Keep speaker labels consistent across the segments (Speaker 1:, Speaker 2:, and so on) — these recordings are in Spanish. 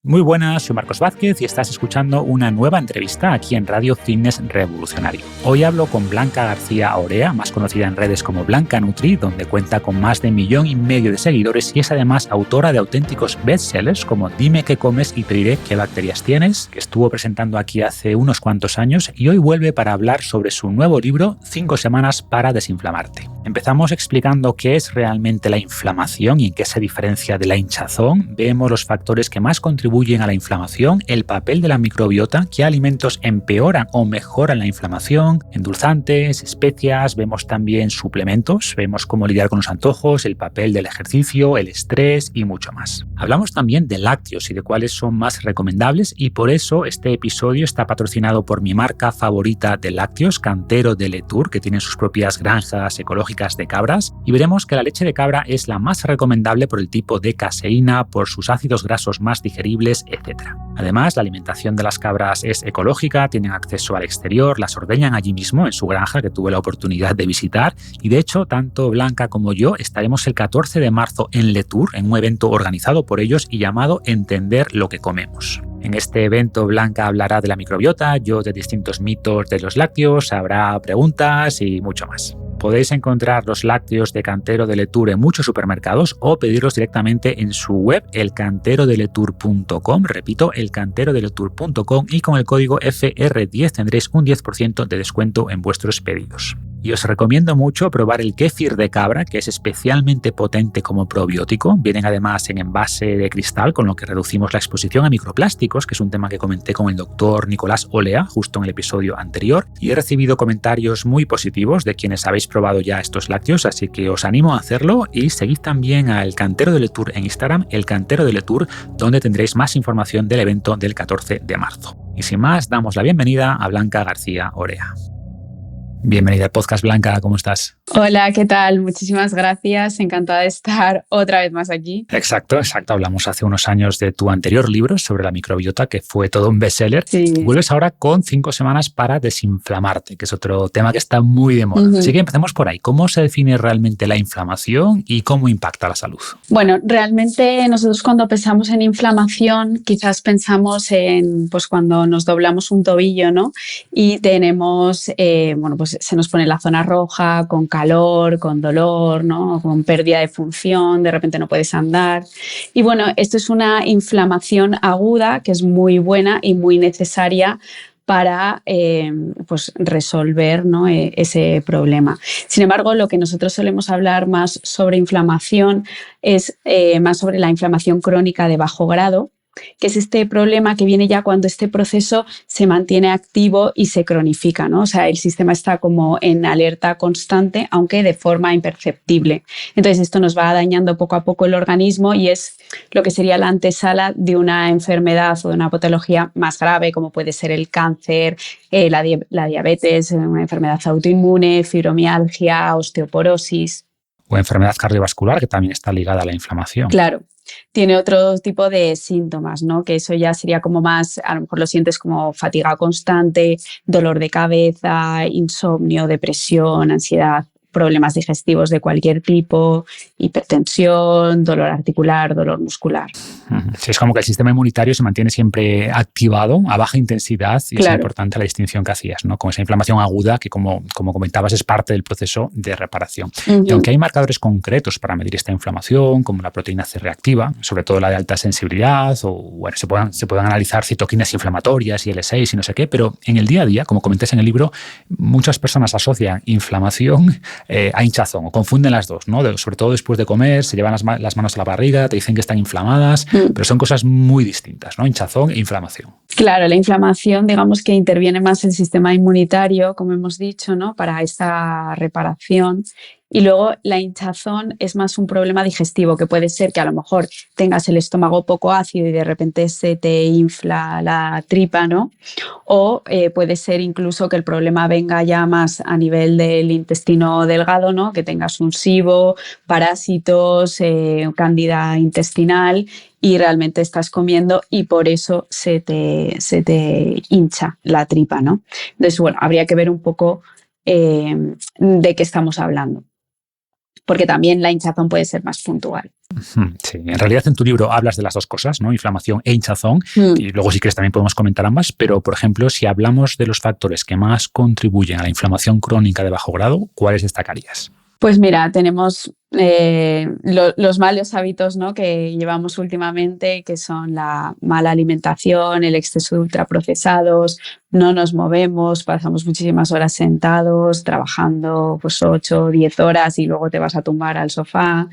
Speaker 1: Muy buenas, soy Marcos Vázquez y estás escuchando una nueva entrevista aquí en Radio Fitness Revolucionario. Hoy hablo con Blanca García Orea, más conocida en redes como Blanca Nutri, donde cuenta con más de 1,5 millones de seguidores y es además autora de auténticos bestsellers como Dime qué comes y te diré qué bacterias tienes, que estuvo presentando aquí hace unos cuantos años y hoy vuelve para hablar sobre su nuevo libro 5 semanas para desinflamarte. Empezamos explicando qué es realmente la inflamación y en qué se diferencia de la hinchazón. Vemos los factores que más contribuyen a la inflamación, el papel de la microbiota, qué alimentos empeoran o mejoran la inflamación, endulzantes, especias, vemos también suplementos, vemos cómo lidiar con los antojos, el papel del ejercicio, el estrés y mucho más. Hablamos también de lácteos y de cuáles son más recomendables y por eso este episodio está patrocinado por mi marca favorita de lácteos, Cantero de Letur, que tiene sus propias granjas ecológicas de cabras, y veremos que la leche de cabra es la más recomendable por el tipo de caseína, por sus ácidos grasos más digeribles, etc. Además, la alimentación de las cabras es ecológica, tienen acceso al exterior, las ordeñan allí mismo en su granja que tuve la oportunidad de visitar y de hecho tanto Blanca como yo estaremos el 14 de marzo en Letur, en un evento organizado por ellos y llamado Entender lo que comemos. En este evento Blanca hablará de la microbiota, yo de distintos mitos de los lácteos, habrá preguntas y mucho más. Podéis encontrar los lácteos de Cantero de Letur en muchos supermercados o pedirlos directamente en su web, elcanterodeletur.com, repito, elcanterodeletur.com, y con el código FR10 tendréis un 10% de descuento en vuestros pedidos. Y os recomiendo mucho probar el kéfir de cabra, que es especialmente potente como probiótico. Vienen además en envase de cristal, con lo que reducimos la exposición a microplásticos, que es un tema que comenté con el doctor Nicolás Olea justo en el episodio anterior. Y he recibido comentarios muy positivos de quienes habéis probado ya estos lácteos, así que os animo a hacerlo y seguid también al Cantero de Letur en Instagram, el Cantero de Letur, donde tendréis más información del evento del 14 de marzo. Y sin más, damos la bienvenida a Blanca García Orea. Bienvenida al podcast, Blanca, ¿cómo estás?
Speaker 2: Hola, ¿qué tal? Muchísimas gracias, encantada de estar otra vez más aquí.
Speaker 1: Exacto. Hablamos hace unos años de tu anterior libro sobre la microbiota, que fue todo un bestseller.
Speaker 2: Sí.
Speaker 1: Vuelves ahora con 5 semanas para desinflamarte, que es otro tema que está muy de moda. Así que empecemos por ahí. ¿Cómo se define realmente la inflamación y cómo impacta la salud?
Speaker 2: Bueno, realmente nosotros cuando pensamos en inflamación, quizás pensamos en cuando nos doblamos un tobillo, ¿no? Y tenemos, se nos pone la zona roja, con calor, con dolor, ¿no? Con pérdida de función, de repente no puedes andar. Y bueno, esto es una inflamación aguda que es muy buena y muy necesaria para resolver, ¿no? Ese problema. Sin embargo, lo que nosotros solemos hablar más sobre inflamación es más sobre la inflamación crónica de bajo grado, que es este problema que viene ya cuando este proceso se mantiene activo y se cronifica, ¿no? O sea, el sistema está como en alerta constante, aunque de forma imperceptible. Entonces, esto nos va dañando poco a poco el organismo y es lo que sería la antesala de una enfermedad o de una patología más grave, como puede ser el cáncer, la diabetes, una enfermedad autoinmune, fibromialgia, osteoporosis.
Speaker 1: O enfermedad cardiovascular, que también está ligada a la inflamación.
Speaker 2: Claro. Tiene otro tipo de síntomas, ¿no? Que eso ya sería como más, a lo mejor lo sientes como fatiga constante, dolor de cabeza, insomnio, depresión, ansiedad, problemas digestivos de cualquier tipo, hipertensión, dolor articular, dolor muscular.
Speaker 1: Sí, es como que el sistema inmunitario se mantiene siempre activado a baja intensidad y
Speaker 2: claro.
Speaker 1: Es importante la distinción que hacías, ¿no? Con esa inflamación aguda que, como comentabas, es parte del proceso de reparación. Y aunque hay marcadores concretos para medir esta inflamación, como la proteína C reactiva, sobre todo la de alta sensibilidad, o bueno, se pueden analizar citoquinas inflamatorias y L6 y no sé qué, pero en el día a día, como comentas en el libro, muchas personas asocian inflamación a hinchazón o confunden las dos, ¿no? Sobre todo después de comer, se llevan las manos a la barriga, te dicen que están inflamadas, pero son cosas muy distintas, ¿no? Hinchazón e inflamación.
Speaker 2: Claro, la inflamación, digamos que interviene más el sistema inmunitario, como hemos dicho, ¿no? Para esta reparación. Y luego la hinchazón es más un problema digestivo, que puede ser que a lo mejor tengas el estómago poco ácido y de repente se te infla la tripa, ¿no? O puede ser incluso que el problema venga ya más a nivel del intestino delgado, ¿no? Que tengas un SIBO, parásitos, cándida intestinal y realmente estás comiendo y por eso se te hincha la tripa, ¿no? Entonces, bueno, habría que ver un poco de qué estamos hablando. porque también la hinchazón puede ser más puntual.
Speaker 1: Sí, en realidad en tu libro hablas de las dos cosas, ¿no? Inflamación e hinchazón, y luego si quieres también podemos comentar ambas, pero por ejemplo, si hablamos de los factores que más contribuyen a la inflamación crónica de bajo grado, ¿cuáles destacarías?
Speaker 2: Pues mira, tenemos los malos hábitos, ¿no?, que llevamos últimamente, que son la mala alimentación, el exceso de ultraprocesados, no nos movemos, pasamos muchísimas horas sentados, trabajando pues 8 o 10 horas y luego te vas a tumbar al sofá.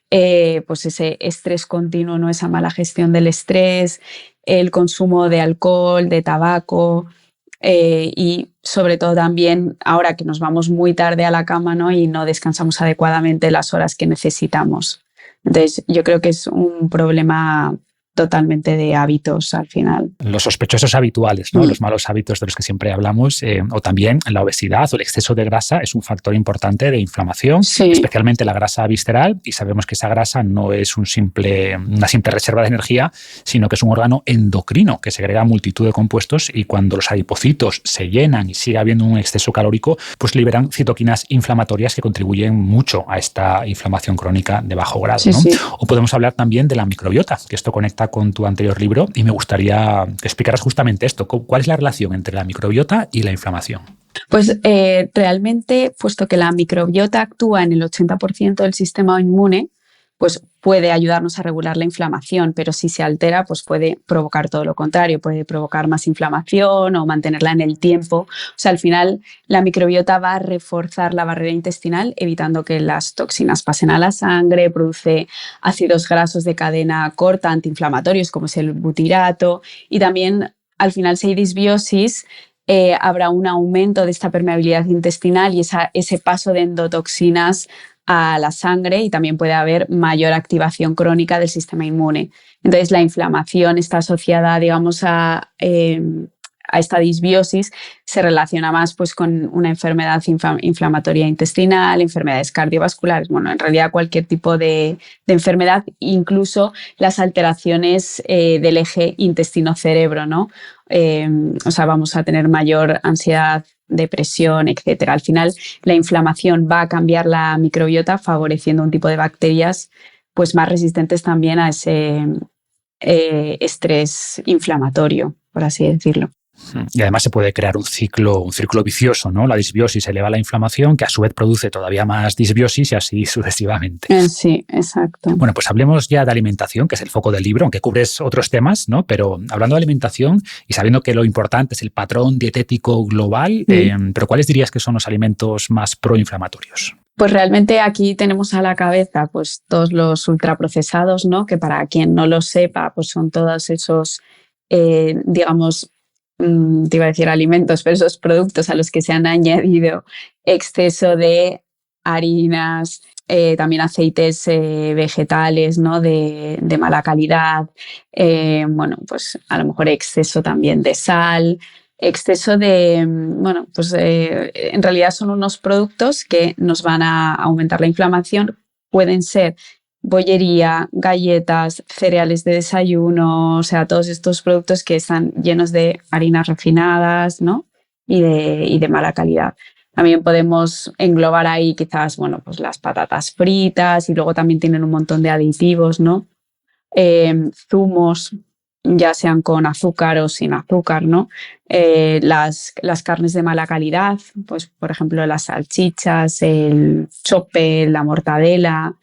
Speaker 2: Pues ese estrés continuo, ¿no?, esa mala gestión del estrés, el consumo de alcohol, de tabaco. Y sobre todo también ahora que nos vamos muy tarde a la cama, ¿no?, y no descansamos adecuadamente las horas que necesitamos. Entonces, yo creo que es un problema totalmente de hábitos al final.
Speaker 1: Los sospechosos habituales, ¿no? Los malos hábitos de los que siempre hablamos, o también la obesidad o el exceso de grasa es un factor importante de inflamación, especialmente la grasa visceral, y sabemos que esa grasa no es una simple reserva de energía, sino que es un órgano endocrino que segrega multitud de compuestos, y cuando los adipocitos se llenan y sigue habiendo un exceso calórico, pues liberan citoquinas inflamatorias que contribuyen mucho a esta inflamación crónica de bajo grado, ¿no? O podemos hablar también de la microbiota, que esto conecta con tu anterior libro, y me gustaría que explicaras justamente esto. ¿Cuál es la relación entre la microbiota y la inflamación?
Speaker 2: Pues realmente, puesto que la microbiota actúa en el 80% del sistema inmune, pues puede ayudarnos a regular la inflamación, pero si se altera, pues puede provocar todo lo contrario, puede provocar más inflamación o mantenerla en el tiempo. O sea, al final la microbiota va a reforzar la barrera intestinal, evitando que las toxinas pasen a la sangre, produce ácidos grasos de cadena corta antiinflamatorios como es el butirato, y también al final si hay disbiosis, habrá un aumento de esta permeabilidad intestinal y ese paso de endotoxinas a la sangre, y también puede haber mayor activación crónica del sistema inmune. Entonces, la inflamación está asociada, digamos, a esta disbiosis, se relaciona más pues, con una enfermedad inflamatoria intestinal, enfermedades cardiovasculares, bueno, en realidad cualquier tipo de enfermedad, incluso las alteraciones del eje intestino-cerebro, ¿no? O sea, vamos a tener mayor ansiedad, depresión, etcétera. Al final, la inflamación va a cambiar la microbiota, favoreciendo un tipo de bacterias pues, más resistentes también a ese estrés inflamatorio, por así decirlo.
Speaker 1: Y además se puede crear un ciclo vicioso, ¿no? La disbiosis eleva la inflamación, que a su vez produce todavía más disbiosis, y así sucesivamente.
Speaker 2: Sí, exacto.
Speaker 1: Bueno, pues hablemos ya de alimentación, que es el foco del libro, aunque cubres otros temas, ¿no? Pero hablando de alimentación y sabiendo que lo importante es el patrón dietético global, pero ¿cuáles dirías que son los alimentos más proinflamatorios?
Speaker 2: Pues realmente aquí tenemos a la cabeza pues todos los ultraprocesados, ¿no? Que para quien no lo sepa, pues son todos esos, digamos, te iba a decir alimentos, pero esos productos a los que se han añadido exceso de harinas, también aceites vegetales, ¿no?, de mala calidad, bueno, pues a lo mejor exceso también de sal, exceso de, bueno, pues en realidad son unos productos que nos van a aumentar la inflamación. Pueden ser bollería, galletas, cereales de desayuno, o sea, todos estos productos que están llenos de harinas refinadas, ¿no?, y de mala calidad. También podemos englobar ahí quizás, bueno, pues las patatas fritas, y luego también tienen un montón de aditivos, ¿no? Zumos, ya sean con azúcar o sin azúcar, ¿no? Las carnes de mala calidad, pues por ejemplo las salchichas, el chope, la mortadela,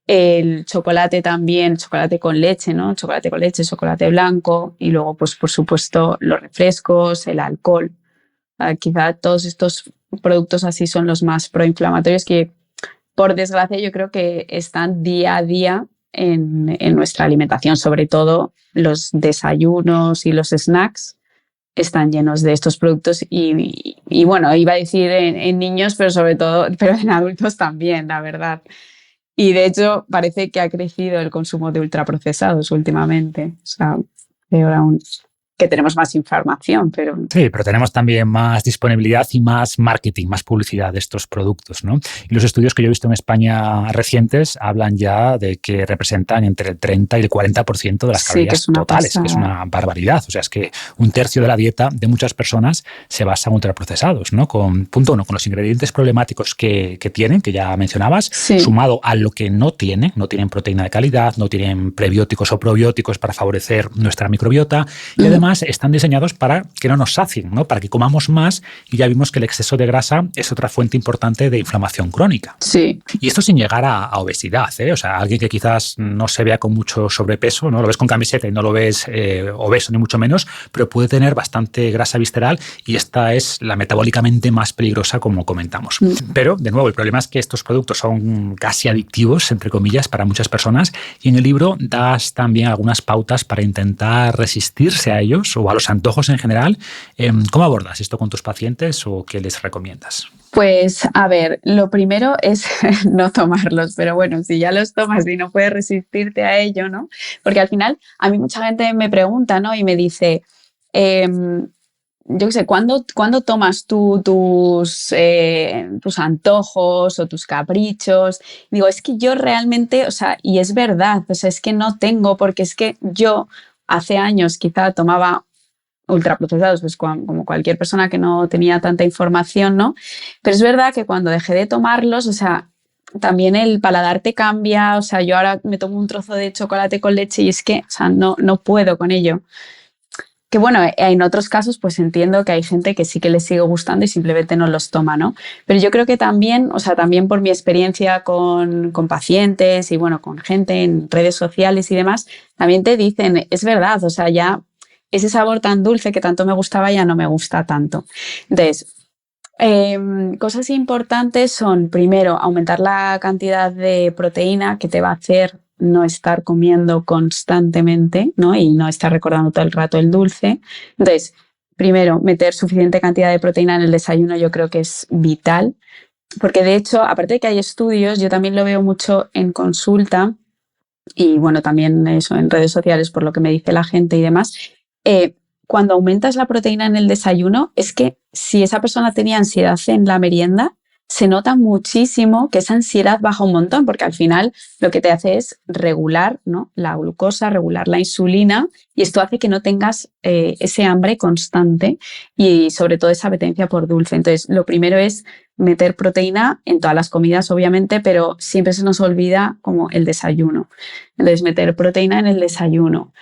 Speaker 2: el chocolate también, chocolate con leche, ¿no? Chocolate con leche, chocolate blanco, y luego pues por supuesto los refrescos, el alcohol. Quizá todos estos productos así son los más proinflamatorios, que por desgracia yo creo que están día a día en nuestra alimentación, sobre todo los desayunos y los snacks están llenos de estos productos y bueno, iba a decir en niños, pero sobre todo pero en adultos también, la verdad. Y de hecho parece que ha crecido el consumo de ultraprocesados últimamente, o sea, peor aún. que tenemos más información, pero...
Speaker 1: Sí, pero tenemos también más disponibilidad y más marketing, más publicidad de estos productos, ¿no? Y los estudios que yo he visto en España recientes hablan ya de que representan entre el 30 y el 40% de las calorías totales, que es una barbaridad. O sea, es que un tercio de la dieta de muchas personas se basa en ultraprocesados, ¿no? Punto uno, con los ingredientes problemáticos que tienen, que ya mencionabas, sumado a lo que no tienen proteína de calidad, no tienen prebióticos o probióticos para favorecer nuestra microbiota y además están diseñados para que no nos sacien, ¿no? Para que comamos más, y ya vimos que el exceso de grasa es otra fuente importante de inflamación crónica.
Speaker 2: Sí.
Speaker 1: Y esto sin llegar a obesidad, ¿eh? O sea, alguien que quizás no se vea con mucho sobrepeso, no lo ves con camiseta y no lo ves obeso ni mucho menos, pero puede tener bastante grasa visceral y esta es la metabólicamente más peligrosa, como comentamos. Pero, de nuevo, el problema es que estos productos son casi adictivos, entre comillas, para muchas personas, y en el libro das también algunas pautas para intentar resistirse a ellos o a los antojos en general. ¿Cómo abordas esto con tus pacientes o qué les recomiendas?
Speaker 2: Pues, a ver, lo primero es no tomarlos, pero bueno, si ya los tomas y no puedes resistirte a ello, ¿no? Porque al final, a mí mucha gente me pregunta, ¿no? Y me dice, yo qué sé, ¿cuándo tomas tú tus antojos o tus caprichos? Digo, es que yo realmente, o sea, y es verdad, o sea, es que no tengo, porque es que yo hace años quizá tomaba ultraprocesados, pues como cualquier persona que no tenía tanta información, ¿no? Pero es verdad que cuando dejé de tomarlos, o sea, también el paladar te cambia, o sea, yo ahora me tomo un trozo de chocolate con leche y es que, o sea, no puedo con ello. Que bueno, en otros casos pues entiendo que hay gente que sí que les sigue gustando y simplemente no los toma, ¿no? Pero yo creo que también, o sea, también por mi experiencia con pacientes y bueno, con gente en redes sociales y demás, también te dicen, es verdad, o sea, ya ese sabor tan dulce que tanto me gustaba ya no me gusta tanto. Entonces, cosas importantes son, primero, aumentar la cantidad de proteína que te va a hacer no estar comiendo constantemente, ¿no? Y no estar recordando todo el rato el dulce. Entonces, primero, meter suficiente cantidad de proteína en el desayuno yo creo que es vital, porque de hecho, aparte de que hay estudios, yo también lo veo mucho en consulta y bueno, también eso en redes sociales por lo que me dice la gente y demás. Cuando aumentas la proteína en el desayuno, es que si esa persona tenía ansiedad en la merienda, se nota muchísimo que esa ansiedad baja un montón, porque al final lo que te hace es regular, ¿no?, la glucosa, regular la insulina, y esto hace que no tengas ese hambre constante y sobre todo esa apetencia por dulce. Entonces, lo primero es meter proteína en todas las comidas, obviamente, pero siempre se nos olvida como el desayuno. Entonces, meter proteína en el desayuno.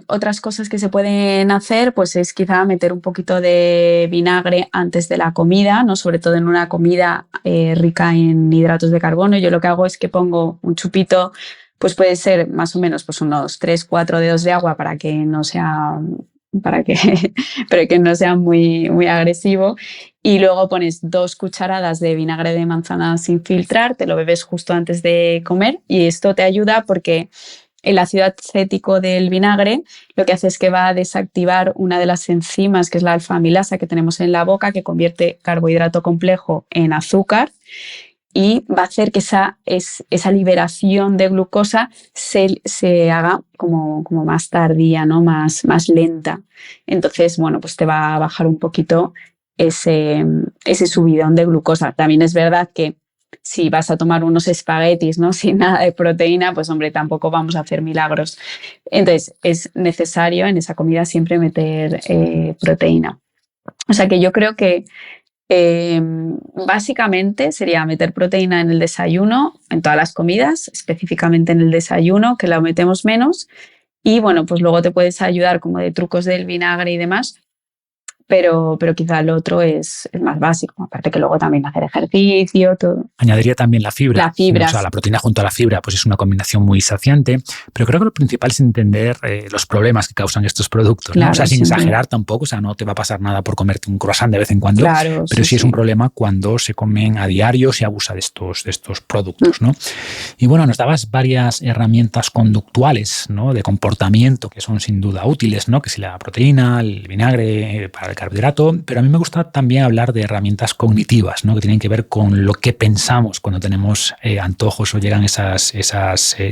Speaker 2: Otras cosas que se pueden hacer pues es quizá meter un poquito de vinagre antes de la comida, ¿no? Sobre todo en una comida rica en hidratos de carbono. Yo lo que hago es que pongo un chupito, pues puede ser más o menos pues unos 3-4 dedos de agua para que no sea pero que no sea muy, muy agresivo, y luego pones 2 cucharadas de vinagre de manzana sin filtrar, te lo bebes justo antes de comer y esto te ayuda porque el ácido acético del vinagre lo que hace es que va a desactivar una de las enzimas, que es la alfa-amilasa que tenemos en la boca, que convierte carbohidrato complejo en azúcar, y va a hacer que esa liberación de glucosa se haga como más tardía, ¿no? más lenta. Entonces, bueno, pues te va a bajar un poquito ese subidón de glucosa. También es verdad que si vas a tomar unos espaguetis, ¿no?, sin nada de proteína, pues hombre, tampoco vamos a hacer milagros. Entonces, es necesario en esa comida siempre meter proteína. O sea que yo creo que básicamente sería meter proteína en el desayuno, en todas las comidas, específicamente en el desayuno, que la metemos menos. Y bueno, pues luego te puedes ayudar como de trucos del vinagre y demás, pero quizá lo otro es más básico, aparte que luego también hacer ejercicio, todo.
Speaker 1: Añadiría también la fibra.
Speaker 2: La fibra.
Speaker 1: O sea, la proteína junto a la fibra pues es una combinación muy saciante, pero creo que lo principal es entender los problemas que causan estos productos, ¿no?
Speaker 2: Claro,
Speaker 1: o sea, sin exagerar tampoco, o sea, no te va a pasar nada por comerte un croissant de vez en cuando,
Speaker 2: claro,
Speaker 1: pero sí es un problema cuando se comen a diario, se abusa de estos productos, ¿no? Y bueno, nos dabas varias herramientas conductuales, ¿no?, de comportamiento que son sin duda útiles, ¿no?, que si la proteína, el vinagre para del carbohidrato, pero a mí me gusta también hablar de herramientas cognitivas, ¿no? Que tienen que ver con lo que pensamos cuando tenemos antojos o llegan esas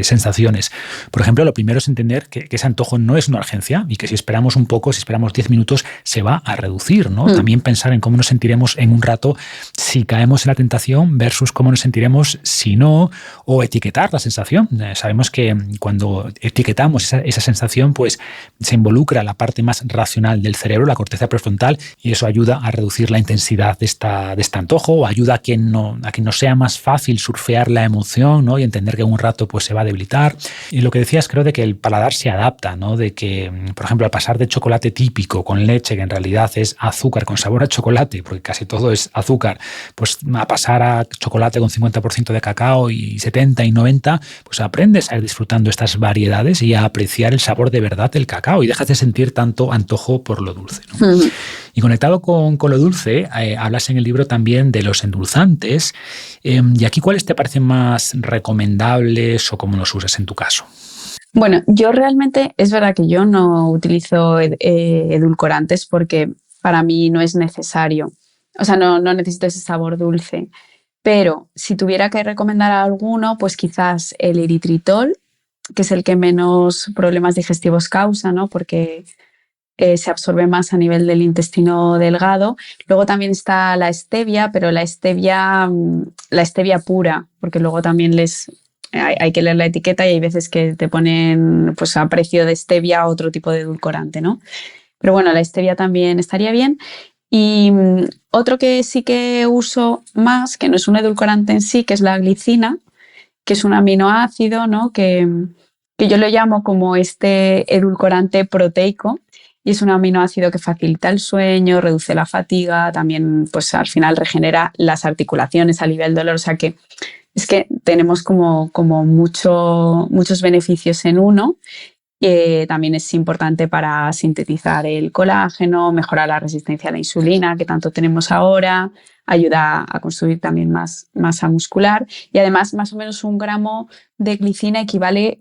Speaker 1: sensaciones. Por ejemplo, lo primero es entender que ese antojo no es una urgencia y que si esperamos un poco, si esperamos 10 minutos, se va a reducir, ¿no? También pensar en cómo nos sentiremos en un rato si caemos en la tentación versus cómo nos sentiremos si no, o etiquetar la sensación. Sabemos que cuando etiquetamos esa sensación, pues se involucra la parte más racional del cerebro, la corteza prefrontal, y eso ayuda a reducir la intensidad de este antojo, o ayuda a que nos sea más fácil surfear la emoción, ¿no? Y entender que en un rato pues se va a debilitar. Y lo que decías, creo de que el paladar se adapta, ¿no? De que, por ejemplo, al pasar de chocolate típico con leche, que en realidad es azúcar con sabor a chocolate, porque casi todo es azúcar, pues a pasar a chocolate con 50% de cacao y 70 y 90, pues aprendes a ir disfrutando estas variedades y a apreciar el sabor de verdad del cacao y dejas de sentir tanto antojo por lo dulce, ¿no? Y conectado con lo dulce, hablas en el libro también de los endulzantes. Y aquí, ¿cuáles te parecen más recomendables o cómo los usas en tu caso?
Speaker 2: Bueno, yo realmente, es verdad que yo no utilizo edulcorantes porque para mí no es necesario. O sea, no necesito ese sabor dulce. Pero si tuviera que recomendar alguno, pues quizás el eritritol, que es el que menos problemas digestivos causa, ¿no? Porque se absorbe más a nivel del intestino delgado. Luego también está la stevia, pero la stevia pura, porque luego también hay que leer la etiqueta y hay veces que te ponen pues a precio de stevia otro tipo de edulcorante, ¿no? Pero bueno, la stevia también estaría bien. Y otro que sí que uso más, que no es un edulcorante en sí, que es la glicina, que es un aminoácido, ¿no? que yo lo llamo como este edulcorante proteico, y es un aminoácido que facilita el sueño, reduce la fatiga, también pues al final regenera las articulaciones, alivia el dolor, o sea que es que tenemos como muchos beneficios en uno. También es importante para sintetizar el colágeno, mejorar la resistencia a la insulina que tanto tenemos ahora, ayuda a construir también más masa muscular y además más o menos 1 gramo de glicina equivale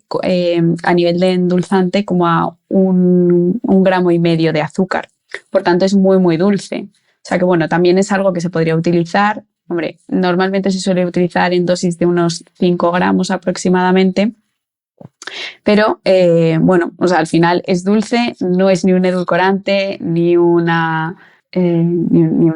Speaker 2: a nivel de endulzante como a 1,5 gramos de azúcar. Por tanto es muy muy dulce. O sea que bueno, también es algo que se podría utilizar. Hombre, normalmente se suele utilizar en dosis de unos 5 gramos aproximadamente. Pero bueno, o sea, al final es dulce, no es ni un edulcorante ni un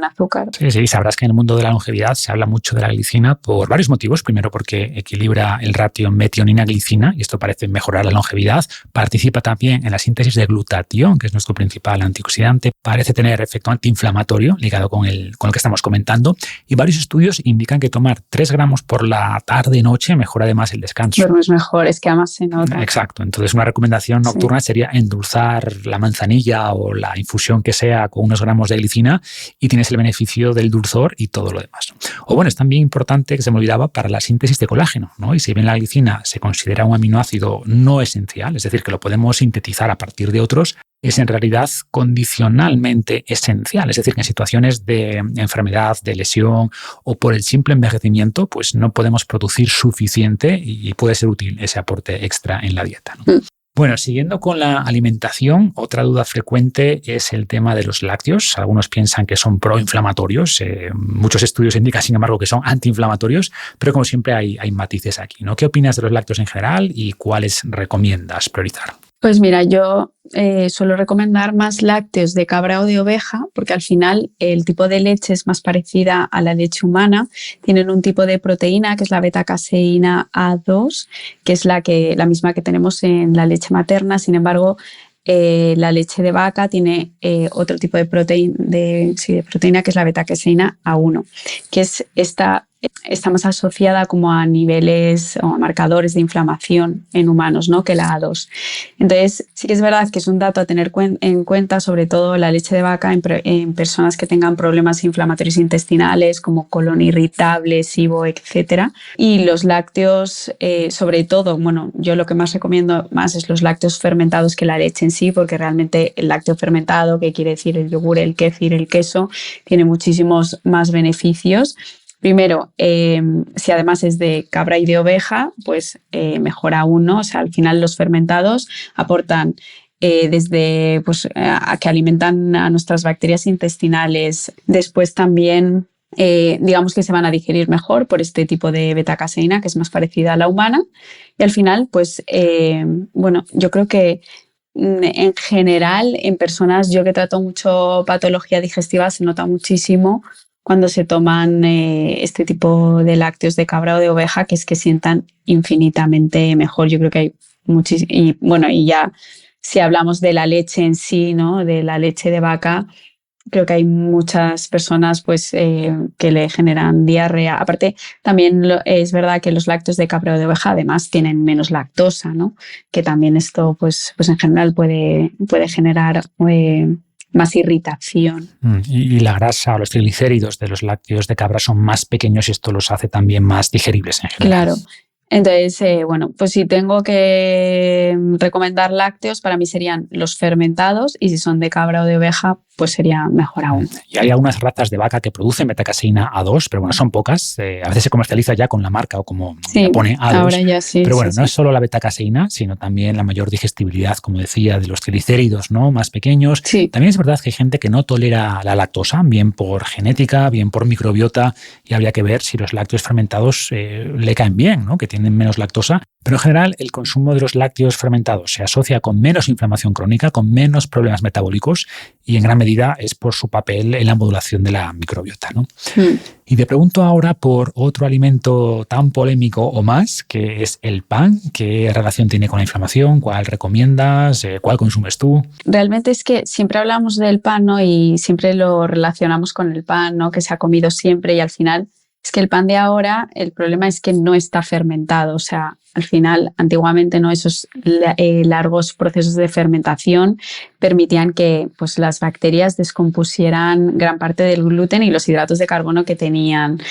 Speaker 2: azúcar.
Speaker 1: Sí, sabrás que en el mundo de la longevidad se habla mucho de la glicina por varios motivos. Primero, porque equilibra el ratio metionina-glicina y esto parece mejorar la longevidad. Participa también en la síntesis de glutatión, que es nuestro principal antioxidante. Parece tener efecto antiinflamatorio ligado con lo que estamos comentando. Y varios estudios indican que tomar 3 gramos por la tarde-noche mejora además el descanso.
Speaker 2: Pero no es mejor, es que además se nota.
Speaker 1: Exacto. Entonces, una recomendación nocturna sería endulzar la manzanilla o la infusión que sea con unos gramos de glicina y tienes el beneficio del dulzor y todo lo demás. O bueno, es también importante, que se me olvidaba, para la síntesis de colágeno, ¿no? Y si bien la glicina se considera un aminoácido no esencial, es decir, que lo podemos sintetizar a partir de otros, es en realidad condicionalmente esencial. Es decir, que en situaciones de enfermedad, de lesión o por el simple envejecimiento, pues no podemos producir suficiente y puede ser útil ese aporte extra en la dieta, ¿no? Bueno, siguiendo con la alimentación, otra duda frecuente es el tema de los lácteos. Algunos piensan que son proinflamatorios, muchos estudios indican, sin embargo, que son antiinflamatorios, pero como siempre hay matices aquí, ¿no? ¿Qué opinas de los lácteos en general y cuáles recomiendas priorizar?
Speaker 2: Pues mira, yo suelo recomendar más lácteos de cabra o de oveja porque al final el tipo de leche es más parecida a la leche humana. Tienen un tipo de proteína que es la beta-caseína A2, que es la misma que tenemos en la leche materna. Sin embargo, la leche de vaca tiene otro tipo de proteína que es la beta-caseína A1, que es está más asociada como a niveles o a marcadores de inflamación en humanos, ¿no? que la A2. Entonces, sí que es verdad que es un dato a tener en cuenta, sobre todo la leche de vaca en personas que tengan problemas inflamatorios intestinales como colon irritable, SIBO, etc. Y los lácteos, sobre todo, bueno, yo lo que más recomiendo más es los lácteos fermentados que la leche en sí, porque realmente el lácteo fermentado, que quiere decir el yogur, el kéfir, el queso, tiene muchísimos más beneficios. Primero, si además es de cabra y de oveja, pues mejor aún, ¿no? O sea, al final los fermentados aportan desde pues, a que alimentan a nuestras bacterias intestinales. Después también digamos que se van a digerir mejor por este tipo de beta-caseína que es más parecida a la humana. Y al final, pues bueno, yo creo que en general en personas, yo que trato mucho patología digestiva, se nota muchísimo cuando se toman este tipo de lácteos de cabra o de oveja, que es que sientan infinitamente mejor. Yo creo que hay muchísimo. Y bueno, y ya si hablamos de la leche en sí, ¿no? De la leche de vaca, creo que hay muchas personas pues, que le generan diarrea. Aparte, también es verdad que los lácteos de cabra o de oveja además tienen menos lactosa, ¿no? Que también esto pues en general puede generar más irritación.
Speaker 1: Y la grasa o los triglicéridos de los lácteos de cabra son más pequeños y esto los hace también más digeribles en general.
Speaker 2: Claro. Entonces, bueno, pues si tengo que recomendar lácteos, para mí serían los fermentados, y si son de cabra o de oveja, pues sería mejor aún.
Speaker 1: Y hay algunas razas de vaca que producen beta-caseína A2, pero bueno, son pocas. A veces se comercializa ya con la marca o como
Speaker 2: sí,
Speaker 1: pone A2.
Speaker 2: Ahora ya sí.
Speaker 1: Pero bueno,
Speaker 2: sí,
Speaker 1: no es solo la beta-caseína, sino también la mayor digestibilidad, como decía, de los triglicéridos, ¿no? Más pequeños.
Speaker 2: Sí.
Speaker 1: También es verdad que hay gente que no tolera la lactosa, bien por genética, bien por microbiota, y habría que ver si los lácteos fermentados le caen bien, ¿no? Que tienen menos lactosa. Pero en general, el consumo de los lácteos fermentados se asocia con menos inflamación crónica, con menos problemas metabólicos, y en gran medida es por su papel en la modulación de la microbiota, ¿no? Y te pregunto ahora por otro alimento tan polémico o más, que es el pan. ¿Qué relación tiene con la inflamación? ¿Cuál recomiendas? ¿Cuál consumes tú?
Speaker 2: Realmente es que siempre hablamos del pan, ¿no? Y siempre lo relacionamos con el pan, ¿no? Que se ha comido siempre, y al final es que el pan de ahora, el problema es que no está fermentado. O sea, al final, antiguamente, ¿no? Esos largos procesos de fermentación permitían que pues, las bacterias descompusieran gran parte del gluten y los hidratos de carbono que tenían.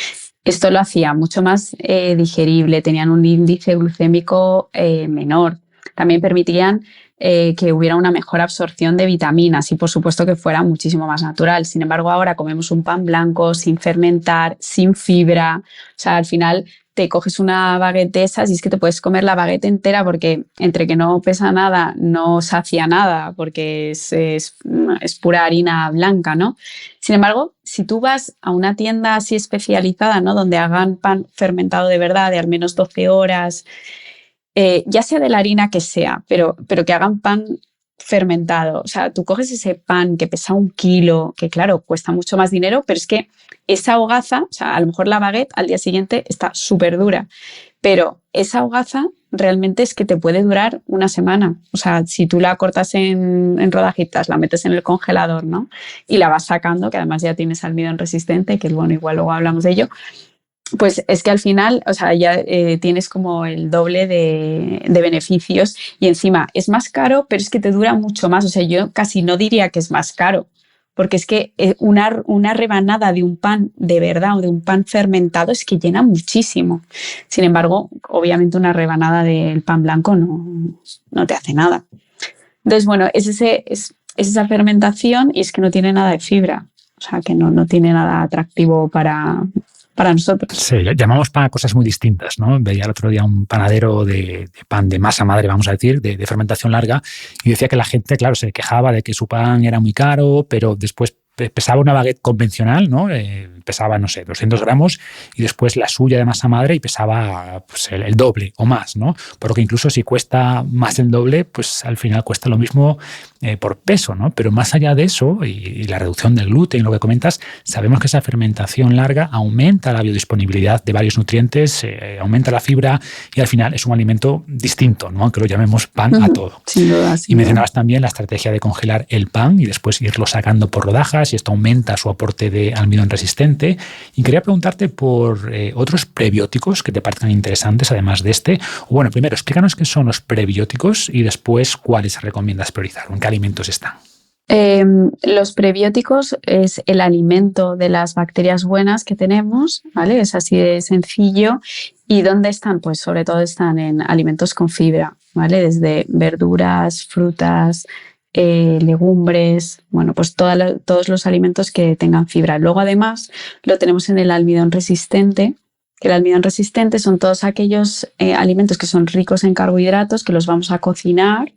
Speaker 2: Esto lo hacía mucho más digerible, tenían un índice glucémico menor. También permitían que hubiera una mejor absorción de vitaminas y, por supuesto, que fuera muchísimo más natural. Sin embargo, ahora comemos un pan blanco, sin fermentar, sin fibra. O sea, al final te coges una baguette de esas y es que te puedes comer la baguette entera, porque entre que no pesa nada, no sacia nada, porque es pura harina blanca, ¿no? Sin embargo, si tú vas a una tienda así especializada, ¿no? Donde hagan pan fermentado de verdad, de al menos 12 horas, ya sea de la harina que sea, pero que hagan pan fermentado. O sea, tú coges ese pan que pesa 1 kilo, que claro, cuesta mucho más dinero, pero es que esa hogaza, o sea, a lo mejor la baguette al día siguiente está súper dura, pero esa hogaza realmente es que te puede durar una semana. O sea, si tú la cortas en rodajitas, la metes en el congelador, ¿no? Y la vas sacando, que además ya tienes almidón resistente, que bueno, igual luego hablamos de ello. Pues es que al final, o sea, ya tienes como el doble de beneficios, y encima es más caro, pero es que te dura mucho más. O sea, yo casi no diría que es más caro, porque es que una rebanada de un pan de verdad o de un pan fermentado es que llena muchísimo. Sin embargo, obviamente una rebanada del pan blanco no te hace nada. Entonces, bueno, es esa fermentación, y es que no tiene nada de fibra. O sea, que no tiene nada atractivo para nosotros.
Speaker 1: Sí, llamamos pan a cosas muy distintas, ¿no? Veía el otro día un panadero de pan de masa madre, vamos a decir, de fermentación larga, y decía que la gente, claro, se quejaba de que su pan era muy caro, pero después pesaba una baguette convencional, ¿no? Pesaba, no sé, 200 gramos, y después la suya de masa madre y pesaba pues, el doble o más, ¿no? Por lo que incluso si cuesta más el doble, pues al final cuesta lo mismo por peso, ¿no? Pero más allá de eso, y la reducción del gluten, lo que comentas, sabemos que esa fermentación larga aumenta la biodisponibilidad de varios nutrientes, aumenta la fibra, y al final es un alimento distinto, ¿no? Aunque lo llamemos pan a todo.
Speaker 2: Sin duda,
Speaker 1: y mencionabas también la estrategia de congelar el pan y después irlo sacando por rodajas, y esto aumenta su aporte de almidón resistente. Y quería preguntarte por otros prebióticos que te parezcan interesantes, además de este. O bueno, primero, explícanos qué son los prebióticos y después cuáles recomiendas priorizar, o en qué alimentos están.
Speaker 2: Los prebióticos es el alimento de las bacterias buenas que tenemos, ¿vale? Es así de sencillo. ¿Y dónde están? Pues sobre todo están en alimentos con fibra, ¿vale? Desde verduras, frutas, legumbres, bueno, pues todos los alimentos que tengan fibra. Luego, además, lo tenemos en el almidón resistente, que el almidón resistente son todos aquellos alimentos que son ricos en carbohidratos, que los vamos a cocinar,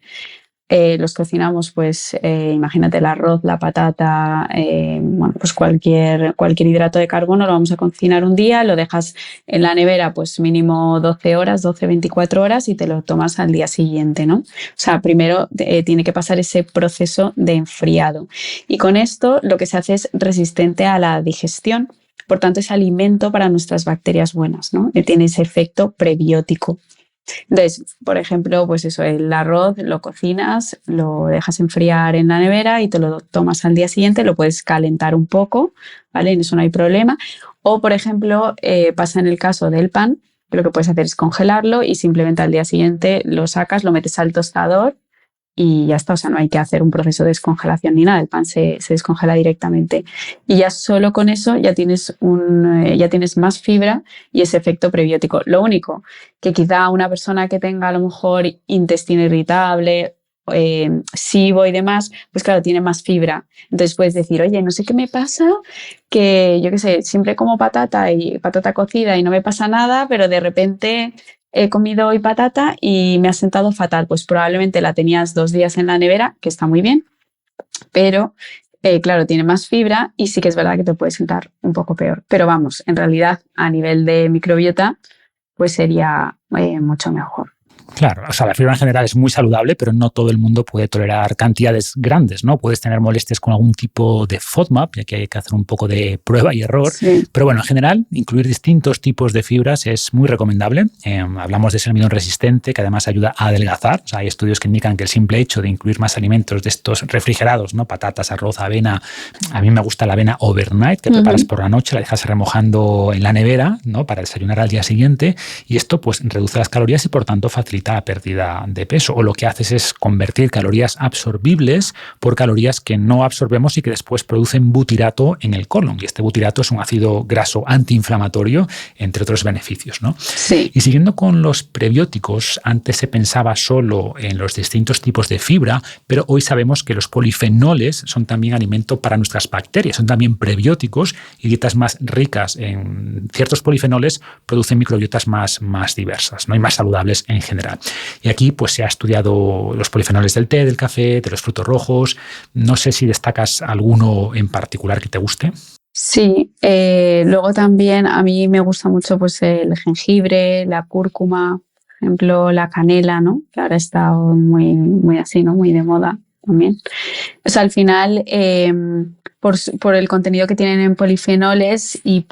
Speaker 2: los cocinamos, pues imagínate el arroz, la patata, bueno, pues cualquier hidrato de carbono lo vamos a cocinar un día, lo dejas en la nevera pues mínimo 12 horas, 12-24 horas y te lo tomas al día siguiente, ¿no? O sea, primero tiene que pasar ese proceso de enfriado. Y con esto lo que se hace es resistente a la digestión, por tanto es alimento para nuestras bacterias buenas, ¿no? Tiene ese efecto prebiótico. Entonces, por ejemplo, pues eso, el arroz lo cocinas, lo dejas enfriar en la nevera y te lo tomas al día siguiente, lo puedes calentar un poco, ¿vale? En eso no hay problema. O, por ejemplo, pasa en el caso del pan, que lo que puedes hacer es congelarlo y simplemente al día siguiente lo sacas, lo metes al tostador y ya está, o sea, no hay que hacer un proceso de descongelación ni nada, el pan se descongela directamente. Y ya solo con eso ya tienes más fibra y ese efecto prebiótico. Lo único, que quizá una persona que tenga a lo mejor intestino irritable, SIBO y demás, pues claro, tiene más fibra. Entonces puedes decir, oye, no sé qué me pasa, que yo qué sé, siempre como patata y patata cocida y no me pasa nada, pero de repente he comido hoy patata y me ha sentado fatal. Pues probablemente la tenías 2 días en la nevera, que está muy bien, pero claro, tiene más fibra y sí que es verdad que te puede sentar un poco peor. Pero vamos, en realidad a nivel de microbiota, pues sería mucho mejor.
Speaker 1: Claro, o sea, la fibra en general es muy saludable, pero no todo el mundo puede tolerar cantidades grandes, ¿no? Puedes tener molestias con algún tipo de FODMAP, ya que hay que hacer un poco de prueba y error. Sí. Pero bueno, en general, incluir distintos tipos de fibras es muy recomendable. Hablamos de ese almidón resistente, que además ayuda a adelgazar. O sea, hay estudios que indican que el simple hecho de incluir más alimentos de estos refrigerados, ¿no? Patatas, arroz, avena. A mí me gusta la avena overnight, que preparas por la noche, la dejas remojando en la nevera, ¿no? Para desayunar al día siguiente. Y esto, pues, reduce las calorías y, por tanto, facilita la pérdida de peso. O lo que haces es convertir calorías absorbibles por calorías que no absorbemos y que después producen butirato en el colon. Y este butirato es un ácido graso antiinflamatorio, entre otros beneficios, ¿no?
Speaker 2: Sí.
Speaker 1: Y siguiendo con los prebióticos, antes se pensaba solo en los distintos tipos de fibra, pero hoy sabemos que los polifenoles son también alimento para nuestras bacterias, son también prebióticos, y dietas más ricas en ciertos polifenoles producen microbiotas más diversas, ¿no? Y más saludables en general. Y aquí pues se ha estudiado los polifenoles del té, del café, de los frutos rojos. No sé si destacas alguno en particular que te guste.
Speaker 2: Sí, luego también a mí me gusta mucho pues el jengibre, la cúrcuma, por ejemplo, la canela, ¿no? Que ahora está muy así, ¿no? Muy de moda también. O sea, al final, por el contenido que tienen en polifenoles y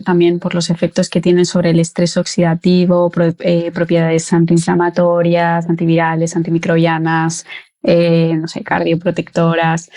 Speaker 2: también por los efectos que tienen sobre el estrés oxidativo, propiedades antiinflamatorias, antivirales, antimicrobianas, no sé, cardioprotectoras.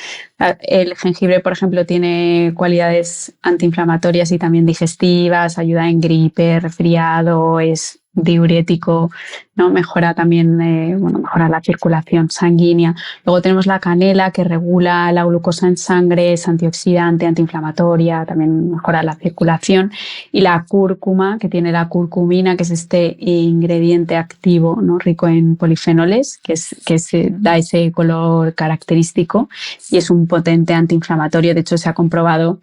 Speaker 2: El jengibre, por ejemplo, tiene cualidades antiinflamatorias y también digestivas, ayuda en gripe, resfriado, es diurético, ¿no? Mejora también, mejora la circulación sanguínea. Luego tenemos la canela, que regula la glucosa en sangre, es antioxidante, antiinflamatoria, también mejora la circulación. Y la cúrcuma, que tiene la curcumina, que es este ingrediente activo, ¿no? Rico en polifenoles, que da ese color característico y es un potente antiinflamatorio. De hecho, se ha comprobado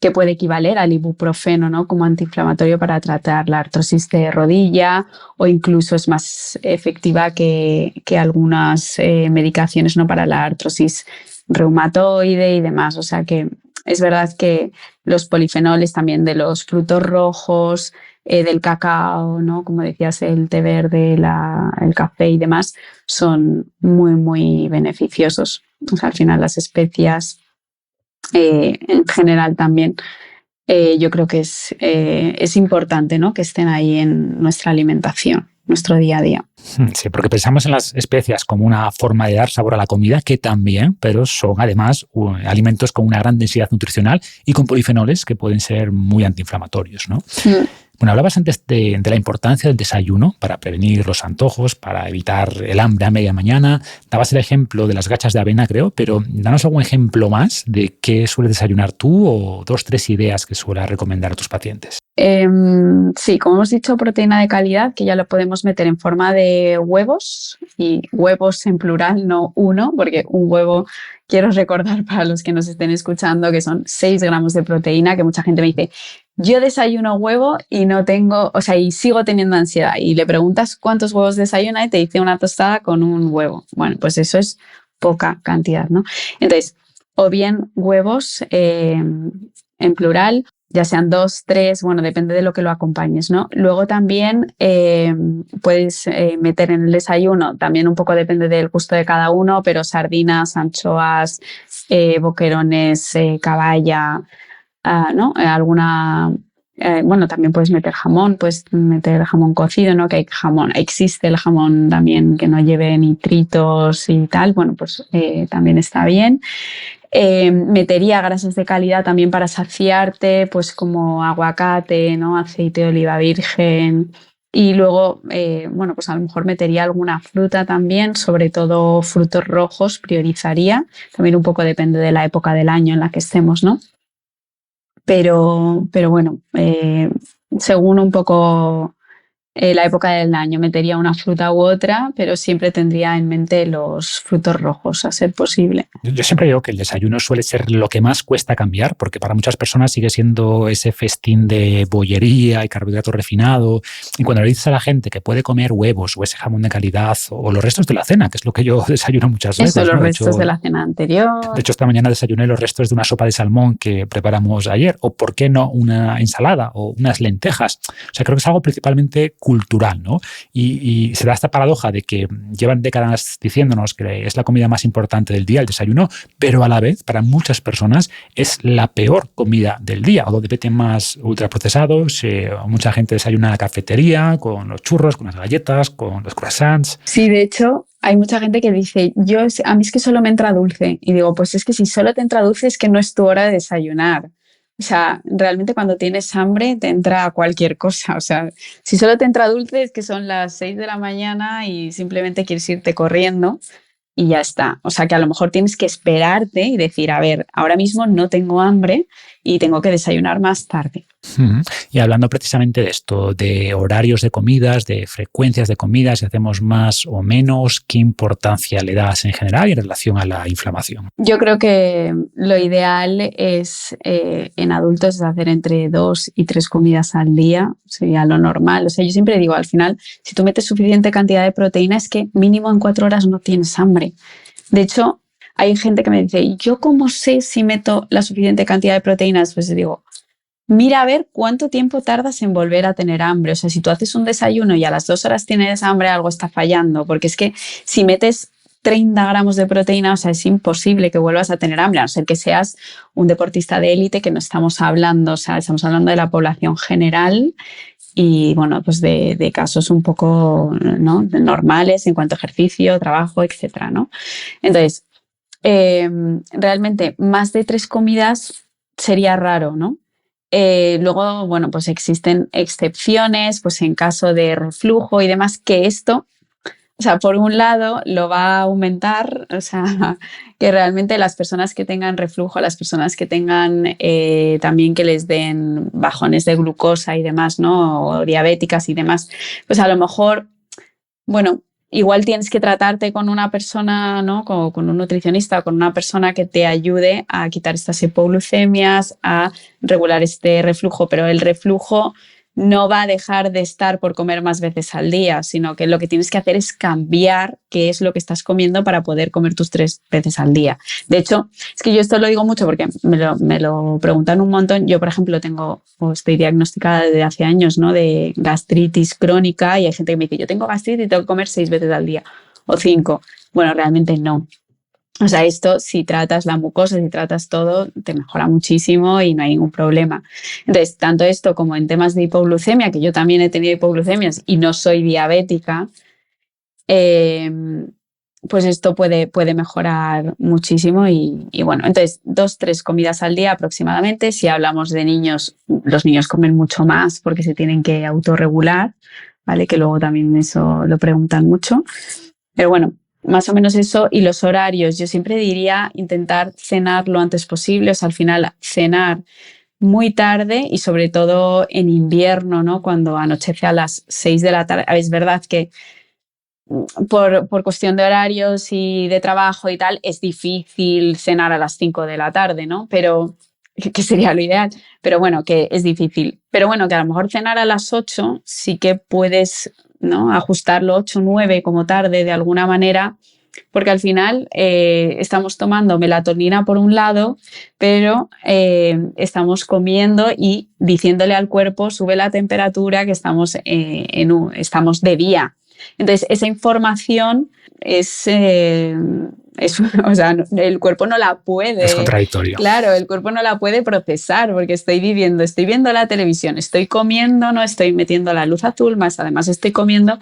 Speaker 2: que puede equivaler al ibuprofeno, ¿no? Como antiinflamatorio para tratar la artrosis de rodilla, o incluso es más efectiva que algunas medicaciones, ¿no? Para la artrosis reumatoide y demás. O sea que es verdad que los polifenoles también de los frutos rojos, del cacao, ¿no? Como decías, el té verde, el café y demás, son muy beneficiosos. O sea, al final las especias en general también, yo creo que es importante, ¿no? Que estén ahí en nuestra alimentación, nuestro día a día.
Speaker 1: Sí, porque pensamos en las especias como una forma de dar sabor a la comida, que también, pero son además alimentos con una gran densidad nutricional y con polifenoles que pueden ser muy antiinflamatorios, ¿no? Bueno, hablabas antes de la importancia del desayuno para prevenir los antojos, para evitar el hambre a media mañana. Dabas el ejemplo de las gachas de avena, creo, pero danos algún ejemplo más de qué sueles desayunar tú o 2, 3 ideas que suelas recomendar a tus pacientes.
Speaker 2: Sí, como hemos dicho, proteína de calidad, que ya lo podemos meter en forma de huevos, y huevos en plural, no uno, porque un huevo, quiero recordar para los que nos estén escuchando, que son 6 gramos de proteína, que mucha gente me dice, yo desayuno huevo y no tengo, o sea, y sigo teniendo ansiedad. Y le preguntas cuántos huevos desayuna y te dice una tostada con un huevo. Bueno, pues eso es poca cantidad, ¿no? Entonces, o bien huevos en plural, ya sean 2, 3, bueno, depende de lo que lo acompañes, ¿no? Luego también puedes meter en el desayuno, también un poco depende del gusto de cada uno, pero sardinas, anchoas, boquerones, caballa, ¿no? Alguna... bueno, también puedes meter jamón cocido, ¿no? Que hay jamón, existe el jamón también que no lleve nitritos y tal, bueno, pues también está bien. Metería grasas de calidad también para saciarte, pues como aguacate, ¿no? Aceite de oliva virgen. Y luego, bueno, pues a lo mejor metería alguna fruta también, sobre todo frutos rojos, priorizaría. También un poco depende de la época del año en la que estemos, ¿no? Pero bueno, según un poco la época del año, metería una fruta u otra, pero siempre tendría en mente los frutos rojos, a ser posible.
Speaker 1: Yo siempre digo que el desayuno suele ser lo que más cuesta cambiar, porque para muchas personas sigue siendo ese festín de bollería y carbohidrato refinado. Y cuando le dices a la gente que puede comer huevos o ese jamón de calidad o los restos de la cena, que es lo que yo desayuno muchas veces.
Speaker 2: Eso, los
Speaker 1: ¿no?
Speaker 2: restos de la cena anterior.
Speaker 1: De hecho, esta mañana desayuné los restos de una sopa de salmón que preparamos ayer. O, ¿por qué no, una ensalada o unas lentejas? O sea, creo que es algo principalmente cultural, ¿no? Y se da esta paradoja de que llevan décadas diciéndonos que es la comida más importante del día, el desayuno, pero a la vez, para muchas personas, es la peor comida del día, o donde veten más ultraprocesados. Mucha gente desayuna en la cafetería, con los churros, con las galletas, con los croissants.
Speaker 2: Sí, de hecho, hay mucha gente que dice, a mí es que solo me entra dulce. Y digo, pues es que si solo te entra dulce es que no es tu hora de desayunar. O sea, realmente cuando tienes hambre te entra cualquier cosa. O sea, si solo te entra dulce es que son las 6 de la mañana y simplemente quieres irte corriendo. Y ya está. O sea que a lo mejor tienes que esperarte y decir, a ver, ahora mismo no tengo hambre y tengo que desayunar más tarde.
Speaker 1: Y hablando precisamente de esto, de horarios de comidas, de frecuencias de comidas, si hacemos más o menos, ¿qué importancia le das en general y en relación a la inflamación?
Speaker 2: Yo creo que lo ideal es en adultos es hacer entre 2 y 3 comidas al día, sería lo normal. O sea, yo siempre digo, al final, si tú metes suficiente cantidad de proteína, es que mínimo en 4 horas no tienes hambre. De hecho, hay gente que me dice, ¿yo cómo sé si meto la suficiente cantidad de proteínas? Pues digo, mira a ver cuánto tiempo tardas en volver a tener hambre. O sea, si tú haces un desayuno y a las 2 horas tienes hambre, algo está fallando. Porque es que si metes 30 gramos de proteína, o sea, es imposible que vuelvas a tener hambre, a no ser que seas un deportista de élite, que no estamos hablando, o sea, estamos hablando de la población general y, bueno, pues de casos un poco, ¿no?, normales en cuanto a ejercicio, trabajo, etcétera, ¿no? Entonces, realmente más de 3 comidas sería raro, ¿no? Luego, bueno, pues existen excepciones, pues en caso de reflujo y demás, que esto, o sea, por un lado lo va a aumentar, o sea, que realmente las personas que tengan reflujo, las personas que tengan también que les den bajones de glucosa y demás, ¿no? O diabéticas y demás, pues a lo mejor, bueno, igual tienes que tratarte con una persona, ¿no?, con un nutricionista o con una persona que te ayude a quitar estas hipoglucemias, a regular este reflujo, pero el reflujo no va a dejar de estar por comer más veces al día, sino que lo que tienes que hacer es cambiar qué es lo que estás comiendo para poder comer tus 3 veces al día. De hecho, es que yo esto lo digo mucho porque me lo preguntan un montón. Yo, por ejemplo, estoy diagnosticada desde hace años, ¿no?, de gastritis crónica, y hay gente que me dice, yo tengo gastritis y tengo que comer 6 veces al día o 5. Bueno, realmente no. O sea, esto, si tratas la mucosa, si tratas todo, te mejora muchísimo y no hay ningún problema. Entonces, tanto esto como en temas de hipoglucemia, que yo también he tenido hipoglucemias y no soy diabética, pues esto puede mejorar muchísimo y bueno, entonces 2, 3 comidas al día aproximadamente. Si hablamos de niños, los niños comen mucho más porque se tienen que autorregular, ¿vale? Que luego también eso lo preguntan mucho. Pero bueno, más o menos eso. Y los horarios, yo siempre diría intentar cenar lo antes posible, o sea, al final cenar muy tarde y sobre todo en invierno, ¿no?, cuando anochece a las 6 de la tarde. Es verdad que por cuestión de horarios y de trabajo y tal, es difícil cenar a las 5 de la tarde, ¿no? Pero que sería lo ideal, pero bueno, que es difícil. Pero bueno, que a lo mejor cenar a las 8 sí que puedes, ¿no?, ajustarlo 8 o 9 como tarde de alguna manera, porque al final estamos tomando melatonina por un lado, pero estamos comiendo y diciéndole al cuerpo sube la temperatura, que estamos, estamos de día. Entonces, esa información o sea, el cuerpo no la puede.
Speaker 1: Es contradictorio.
Speaker 2: Claro, el cuerpo no la puede procesar porque estoy viendo la televisión, estoy comiendo, no estoy metiendo la luz azul, más además estoy comiendo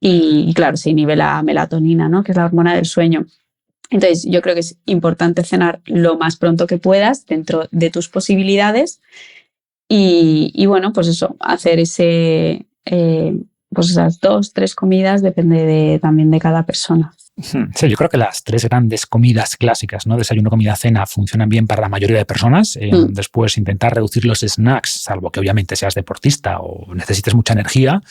Speaker 2: y claro, se inhibe la melatonina, ¿no?, que es la hormona del sueño. Entonces, yo creo que es importante cenar lo más pronto que puedas dentro de tus posibilidades y bueno, pues eso, hacer pues esas 2, 3 comidas depende también de cada persona.
Speaker 1: Sí, yo creo que las 3 grandes comidas clásicas, ¿no?, desayuno, comida, cena, funcionan bien para la mayoría de personas. Después, intentar reducir los snacks, salvo que obviamente seas deportista o necesites mucha energía,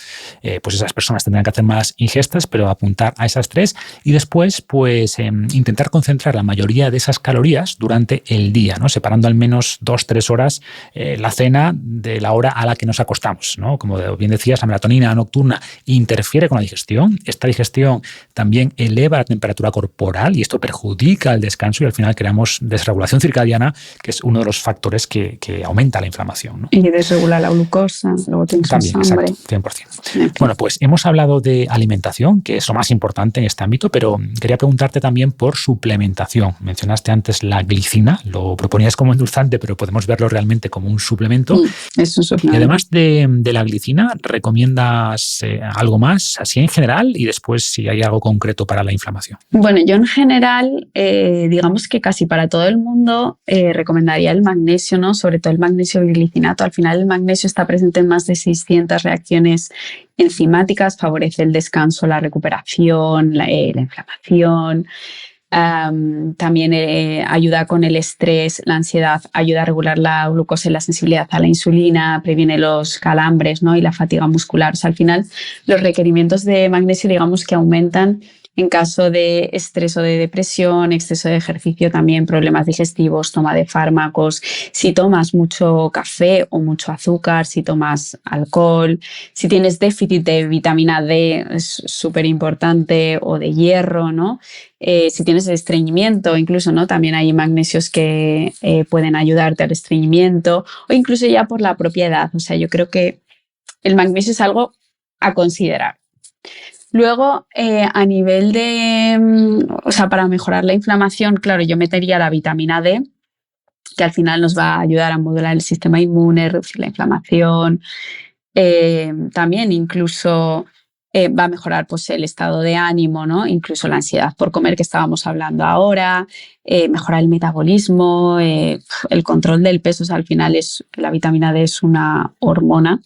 Speaker 1: pues esas personas tendrán que hacer más ingestas, pero apuntar a esas 3. Y después, pues intentar concentrar la mayoría de esas calorías durante el día, ¿no?, separando al menos 2-3 horas la cena de la hora a la que nos acostamos, ¿no? Como bien decías, la melatonina nocturna interfiere con la digestión. Esta digestión también eleva la temperatura corporal y esto perjudica el descanso y al final creamos desregulación circadiana, que es uno de los factores que aumenta la inflamación, ¿no?
Speaker 2: Y desregula la glucosa, luego tienes
Speaker 1: también,
Speaker 2: hambre.
Speaker 1: Exacto, 100%. Bueno, pues hemos hablado de alimentación, que es lo más importante en este ámbito, pero quería preguntarte también por suplementación. Mencionaste antes la glicina, lo proponías como endulzante, pero podemos verlo realmente como un suplemento.
Speaker 2: Es un suplemento.
Speaker 1: Y además de la glicina, ¿recomiendas algo más así en general? Y después si hay algo concreto para la inflamación.
Speaker 2: Bueno, yo en general, digamos que casi para todo el mundo recomendaría el magnesio, ¿no? Sobre todo el magnesio biglicinato. Al final el magnesio está presente en más de 600 reacciones enzimáticas, favorece el descanso, la recuperación, la inflamación. También ayuda con el estrés, la ansiedad, ayuda a regular la glucosa y la sensibilidad a la insulina, previene los calambres, ¿no?, y la fatiga muscular. O sea, al final los requerimientos de magnesio, digamos que aumentan en caso de estrés o de depresión, exceso de ejercicio, también problemas digestivos, toma de fármacos, si tomas mucho café o mucho azúcar, si tomas alcohol, si tienes déficit de vitamina D, es súper importante, o de hierro, ¿no? Si tienes estreñimiento, incluso, ¿no?, también hay magnesios que pueden ayudarte al estreñimiento o incluso ya por la propia edad. O sea, yo creo que el magnesio es algo a considerar. Luego, a nivel o sea, para mejorar la inflamación, claro, yo metería la vitamina D, que al final nos va a ayudar a modular el sistema inmune, reducir la inflamación. También incluso va a mejorar, pues, el estado de ánimo, ¿no? Incluso la ansiedad por comer, que estábamos hablando ahora, mejora el metabolismo, el control del peso. O sea, al final la vitamina D es una hormona.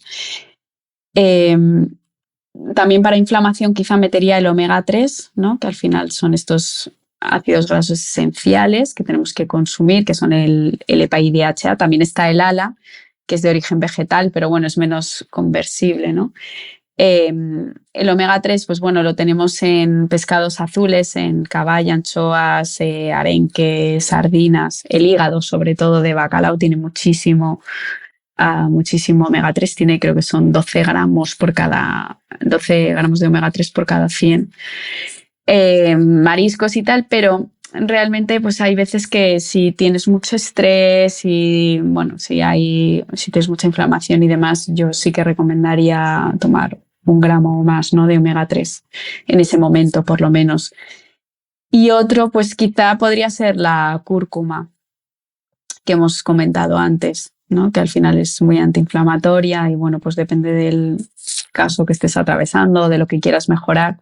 Speaker 2: También para inflamación quizá metería el omega 3, ¿no?, que al final son estos ácidos grasos esenciales que tenemos que consumir, que son el EPA y DHA. También está el ALA, que es de origen vegetal, pero bueno, es menos conversible, ¿no? El omega 3, pues bueno, lo tenemos en pescados azules, en caballa, anchoas, arenque, sardinas. El hígado, sobre todo de bacalao, tiene muchísimo omega 3, tiene, creo que son 12 gramos de omega 3 por cada 100 mariscos y tal, pero realmente pues hay veces que si tienes mucho estrés y bueno, si tienes mucha inflamación y demás, yo sí que recomendaría tomar 1 gramo o más, ¿no?, de omega 3 en ese momento, por lo menos. Y otro, pues quizá podría ser la cúrcuma, que hemos comentado antes, ¿no?, que al final es muy antiinflamatoria y bueno, pues depende del caso que estés atravesando, de lo que quieras mejorar,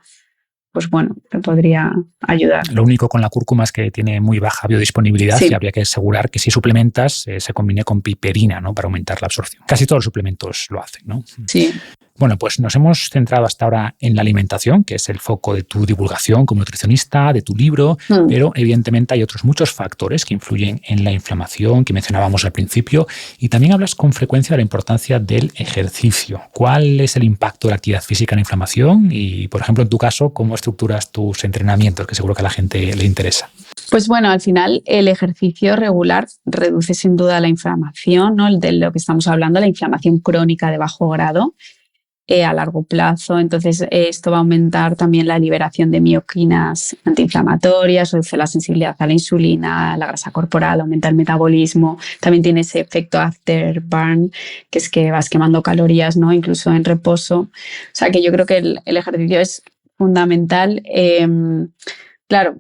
Speaker 2: pues bueno, te podría ayudar.
Speaker 1: Lo único con la cúrcuma es que tiene muy baja biodisponibilidad, sí, y habría que asegurar que si suplementas se combine con piperina, ¿no?, para aumentar la absorción. Casi todos los suplementos lo hacen, ¿no?
Speaker 2: Sí.
Speaker 1: Bueno, pues nos hemos centrado hasta ahora en la alimentación, que es el foco de tu divulgación como nutricionista, de tu libro, pero evidentemente hay otros muchos factores que influyen en la inflamación que mencionábamos al principio, y también hablas con frecuencia de la importancia del ejercicio. ¿Cuál es el impacto de la actividad física en la inflamación? Y, por ejemplo, en tu caso, ¿cómo estructuras tus entrenamientos? Que seguro que a la gente le interesa.
Speaker 2: Pues bueno, al final el ejercicio regular reduce sin duda la inflamación, ¿no? De lo que estamos hablando, la inflamación crónica de bajo grado a largo plazo. Entonces, esto va a aumentar también la liberación de mioquinas antiinflamatorias, reduce la sensibilidad a la insulina, a la grasa corporal, aumenta el metabolismo. También tiene ese efecto afterburn, que es que vas quemando calorías, ¿no? Incluso en reposo. O sea, que yo creo que el ejercicio es fundamental. Claro,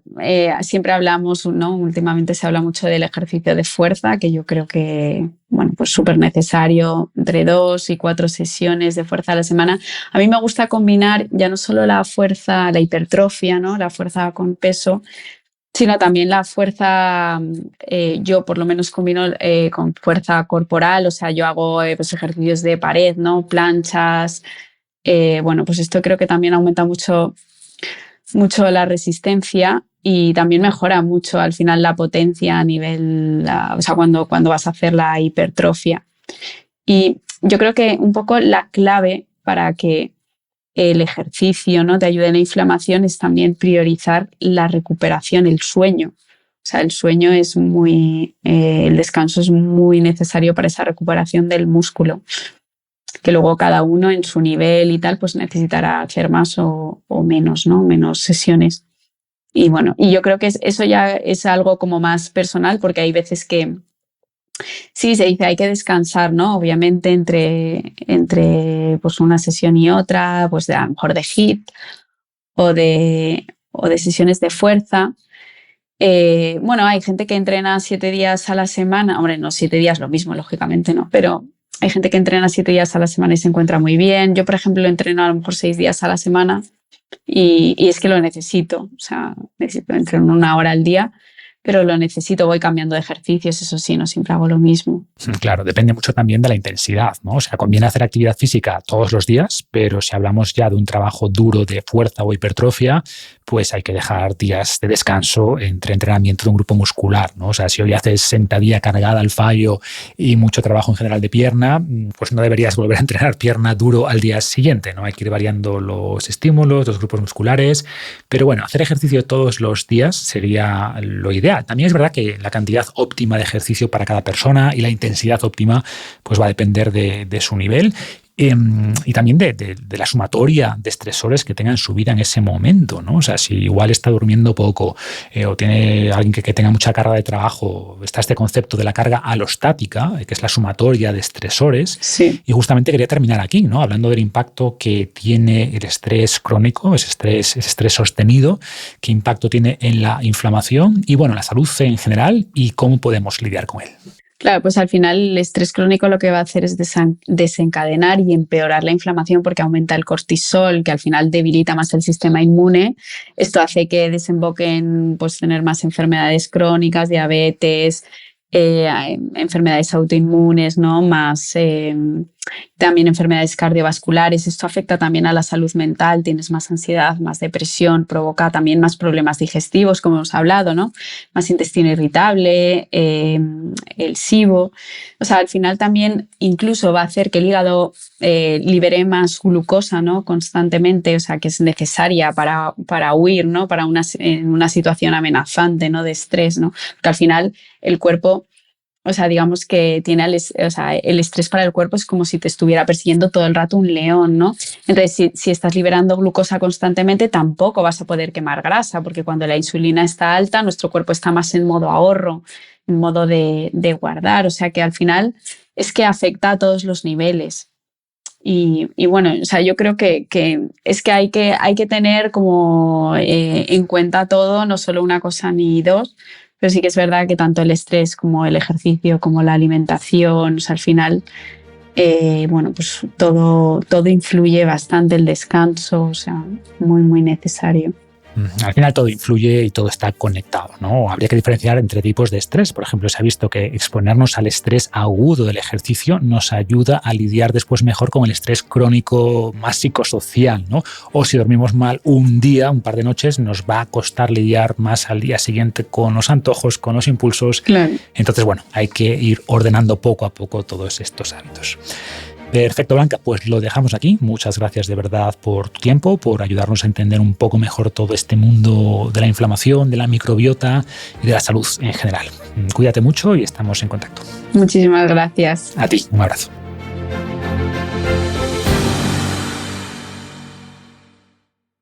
Speaker 2: siempre hablamos, ¿no? Últimamente se habla mucho del ejercicio de fuerza, que yo creo que, bueno, pues súper necesario, entre 2 y 4 sesiones de fuerza a la semana. A mí me gusta combinar ya no solo la fuerza, la hipertrofia, ¿no? La fuerza con peso, sino también la fuerza, yo por lo menos combino con fuerza corporal, o sea, yo hago pues ejercicios de pared, ¿no? Planchas, bueno, pues esto creo que también aumenta mucho la resistencia y también mejora mucho al final la potencia a nivel, o sea, cuando vas a hacer la hipertrofia. Y yo creo que un poco la clave para que el ejercicio, ¿no?, te ayude en la inflamación es también priorizar la recuperación, el sueño. O sea, el sueño es el descanso es muy necesario para esa recuperación del músculo, que luego cada uno en su nivel y tal, pues necesitará hacer más o menos, ¿no? Menos sesiones. Y bueno, y yo creo que eso ya es algo como más personal, porque hay veces que sí, se dice hay que descansar, ¿no? Obviamente entre pues una sesión y otra, pues a lo mejor de HIIT o de sesiones de fuerza. Bueno, hay gente que entrena 7 días a la semana. Hombre, no 7 días lo mismo, lógicamente, ¿no? Pero hay gente que entrena 7 días a la semana y se encuentra muy bien. Yo, por ejemplo, entreno a lo mejor 6 días a la semana y es que lo necesito. O sea, entreno 1 hora al día, pero lo necesito. Voy cambiando de ejercicios, eso sí, no siempre hago lo mismo.
Speaker 1: Claro, depende mucho también de la intensidad, ¿no? O sea, conviene hacer actividad física todos los días, pero si hablamos ya de un trabajo duro de fuerza o hipertrofia, pues hay que dejar días de descanso entre entrenamiento de un grupo muscular, ¿no? O sea, si hoy haces sentadilla cargada al fallo y mucho trabajo en general de pierna, pues no deberías volver a entrenar pierna duro al día siguiente, ¿no? Hay que ir variando los estímulos, los grupos musculares, pero bueno, hacer ejercicio todos los días sería lo ideal. También es verdad que la cantidad óptima de ejercicio para cada persona y la intensidad óptima pues va a depender de su nivel y también de la sumatoria de estresores que tenga en su vida en ese momento, ¿no? O sea, si igual está durmiendo poco o tiene alguien que tenga mucha carga de trabajo, está este concepto de la carga alostática, que es la sumatoria de estresores.
Speaker 2: Sí.
Speaker 1: Y justamente quería terminar aquí, ¿no? Hablando del impacto que tiene el estrés crónico, ese estrés sostenido, qué impacto tiene en la inflamación y, bueno, la salud en general y cómo podemos lidiar con él.
Speaker 2: Claro, pues al final el estrés crónico lo que va a hacer es desencadenar y empeorar la inflamación porque aumenta el cortisol, que al final debilita más el sistema inmune. Esto hace que desemboquen pues tener más enfermedades crónicas, diabetes, enfermedades autoinmunes, ¿no? Más también enfermedades cardiovasculares. Esto afecta también a la salud mental, tienes más ansiedad, más depresión, provoca también más problemas digestivos, como hemos hablado, ¿no? Más intestino irritable, el SIBO. O sea, al final también incluso va a hacer que el hígado libere más glucosa, ¿no? Constantemente, o sea, que es necesaria para huir, ¿no? En una situación amenazante, ¿no? De estrés, ¿no? Porque al final el cuerpo, o sea, digamos que tiene el estrés para el cuerpo es como si te estuviera persiguiendo todo el rato un león, ¿no? Entonces, si estás liberando glucosa constantemente, tampoco vas a poder quemar grasa, porque cuando la insulina está alta, nuestro cuerpo está más en modo ahorro, en modo de guardar. O sea, que al final es que afecta a todos los niveles. Y bueno, o sea, yo creo que es que hay que tener como en cuenta todo, no solo una cosa ni dos. Pero sí que es verdad que tanto el estrés como el ejercicio, como la alimentación, o sea, al final, bueno, pues todo influye bastante, el descanso, o sea, muy, muy necesario.
Speaker 1: Al final todo influye y todo está conectado, ¿no? Habría que diferenciar entre tipos de estrés. Por ejemplo, se ha visto que exponernos al estrés agudo del ejercicio nos ayuda a lidiar después mejor con el estrés crónico más psicosocial, ¿no? O si dormimos mal un día, un par de noches, nos va a costar lidiar más al día siguiente con los antojos, con los impulsos.
Speaker 2: Claro.
Speaker 1: Entonces, bueno, hay que ir ordenando poco a poco todos estos hábitos. Perfecto, Blanca, pues lo dejamos aquí. Muchas gracias de verdad por tu tiempo, por ayudarnos a entender un poco mejor todo este mundo de la inflamación, de la microbiota y de la salud en general. Cuídate mucho y estamos en contacto.
Speaker 2: Muchísimas gracias.
Speaker 1: A ti, un abrazo.